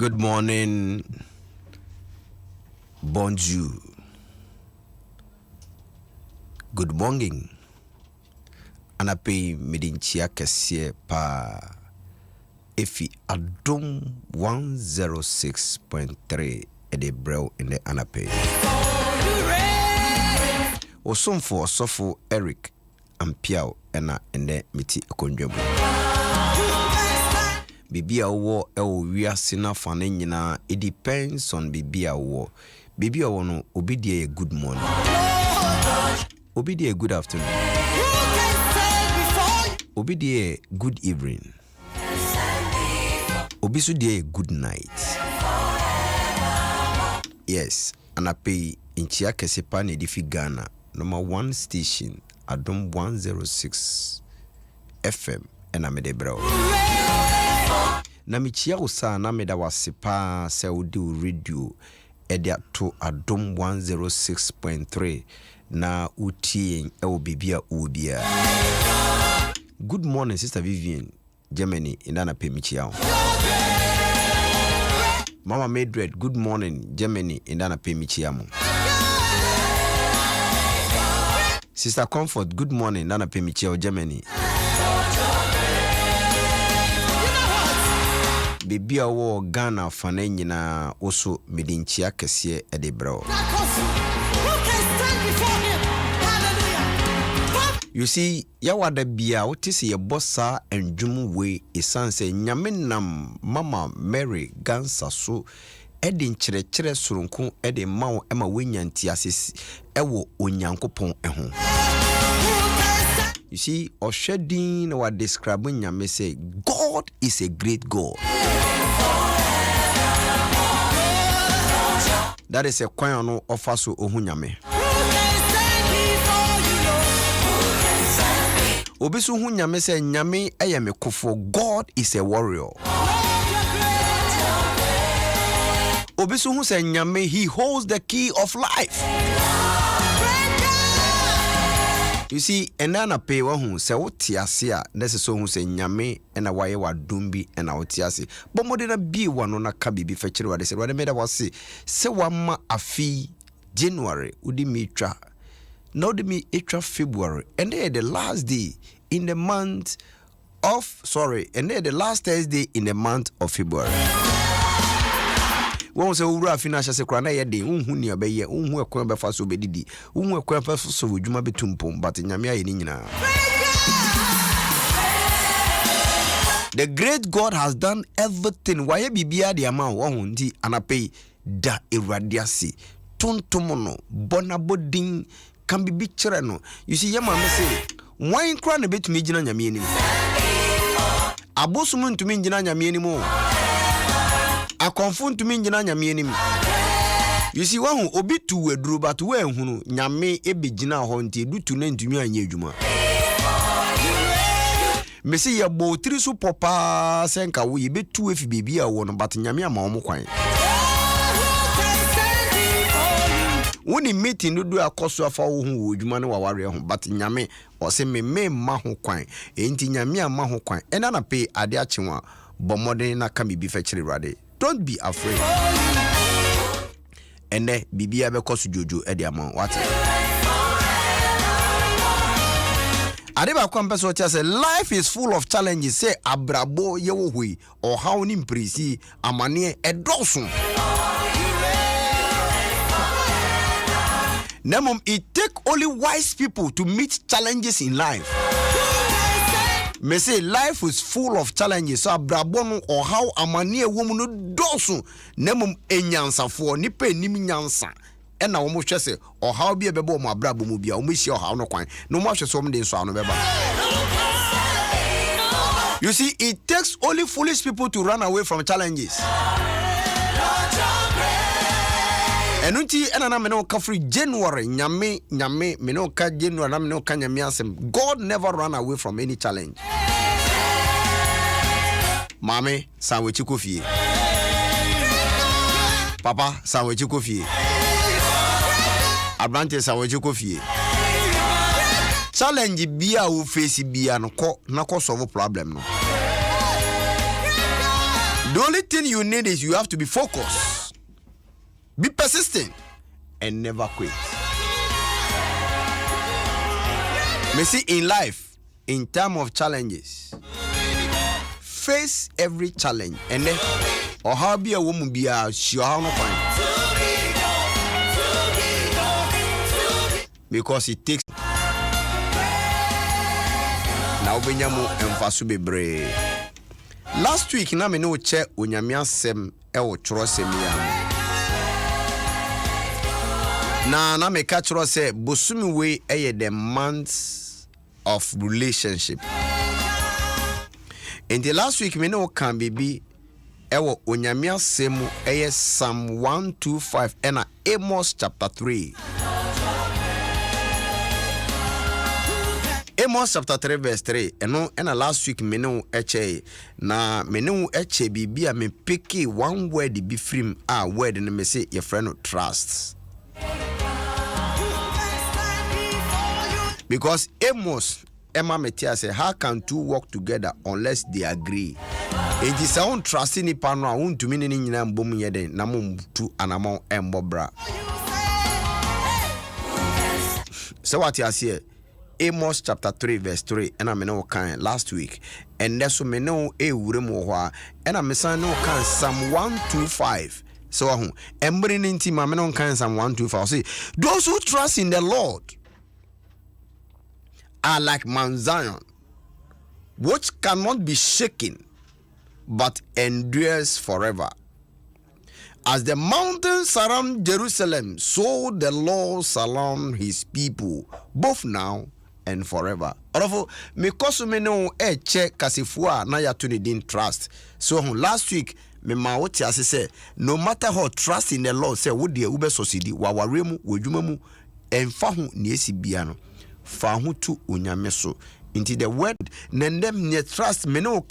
Good morning. Bonjour. Good morning. Anape midinchia kesiye pa efi Adom 106.3 ede brew in the anape. Osomfo osofo Eric Ampiaw ena ene miti akondwemu. Bibia wo ewo wiase na fane nyina, it depends on bibia wo. Bibia wo no obidie good morning. Obidie good afternoon. Obidie good evening. Obisudie good night. Yes, anape inchia kesepa ne difi Ghana. Number 1 station, Adom 106 FM, and Amede Bro. Na michia usa na meda wasipa se udi radio edia to Adom 106.3 na uti ewo bibia ubia. Good morning, Sister Vivian, Germany, indana pe michia. Mama Madred, good morning, Germany, indana pe michia. Sister Comfort, good morning, Nana Pemichio, Germany. Bibia wo Ghana fane nyina oso medinchia kese edebro. You see, yawada bia otisi ye bossa enjumu we isanse nyamenam Mama Mary Gansa so edin chere surunku ede mawo ema wenyanti asisi ewo onyankopon eho. You see, Oshedin wa describe nyame say God is a great God. That is a kwan no offer so ohu nyame. Obisu hu nyame say nyame eyeme kofo. God is a warrior. Obisu hu say nyame, he holds the key of life. You see, enana pe wa hu se wotiase a nese so hu se nyame ena waye wa dumbi ena wotiase bomode na bi wano na ka bibi fechire wade se wade meda wase se wama afi January udi mi twa na udi mi etwa February and they the last day in the month of and they the last Thursday in the month of February. Won se owura financial se kra na ye de unhu ne obeye unhu ekwan be fa so bedidi unhu ekwan fa so wodwuma betumpom but nyame aye ni nyina. The great God has done everything. Why bibia de ama wo hu ndi anape da ewrade ase tontom no bonabodin kan bibi kire no. You see yema me say wan kra na betumi gina nyame ni abosom ntumi gina nyame ni mo a confront to me njina nyame anim. You see wahu obi tu weduru but we hunu nyame ebegina ho nti dutu na ntumi anya adwuma. Mesi ya bo tiri so popa senka wo ye betu efi bebi a wo no but nyame ama wo kwan. Woni meeting do akoso afa wo hu adwuma ne waware ho but nyame o se me ma ho kwan enti nyame ama ho kwan ena na pe ade achewa bomode na ka bibi fechire rade. Don't be afraid. And then bibia be kosu jojo e de amon what? Adeba kwampe so say life is full of challenges. Say abrabo yewo hui or how ni mprisi amane edosun. Nemom it take only wise people to meet challenges in life. Me say life is full of challenges. So abrabon or how amani woman no dosu nemum enyansafo ni pe nim nyansa e na wo mo hwe se or how be bebo mo abrabo mu bia wo mo hie how no kwan no mo hwe so mo de so ano beba. You see, it takes only foolish people to run away from challenges. Enunti enana me no ka free January nyame me no ka January na me no ka nyame asem. God never run away from any challenge. Mame sanwechi kofie. Papa sanwechi kofie. Abrante sanwechi kofie. Challenge bia u face bia no ko na ko solve problem no. The only thing you need is you have to be focused, be persistent, and never quit. Me see in life, in time of challenges, face every challenge, and then or how be a woman be a sure how no point, because it takes now benyamu emfasu bebre. Last week na me no che onyame asem e wo tworo sem ya na me ka tworo se bosumi we eye the months of relationship. In the last week me no kan bibi e wo onyame asem eye Psalm 125 and Amos chapter 3. Amos chapter 3 verse 3. And last week me no eche na me no eche bibi a me picky one word be free a word and me say your friend trust. Because Amos Emma Metia say how can two work together unless they agree? It is our own trust in the panel won't to mean in boom yede namum to anamon embobra. So what you say? Amos chapter 3 verse 3 and I know kind last week and that's so me know e wurem ho and I me san no kan Psalm 125 so ho embring nti ma me no kan Psalm 125 say those who trust in the Lord are like Mount Zion, which cannot be shaken but endures forever. As the mountains surround Jerusalem, so the Lord surround his people both now and forever. Orofo me koso me no check kasifua na ya to need trust. So last week me ma wote ase say no matter how trust in the Lord say wo de ube sosidi wa waremu wodwuma mu emfa ho ne esibia no fa ho tu onyame so. Into the word nendem ne trust me no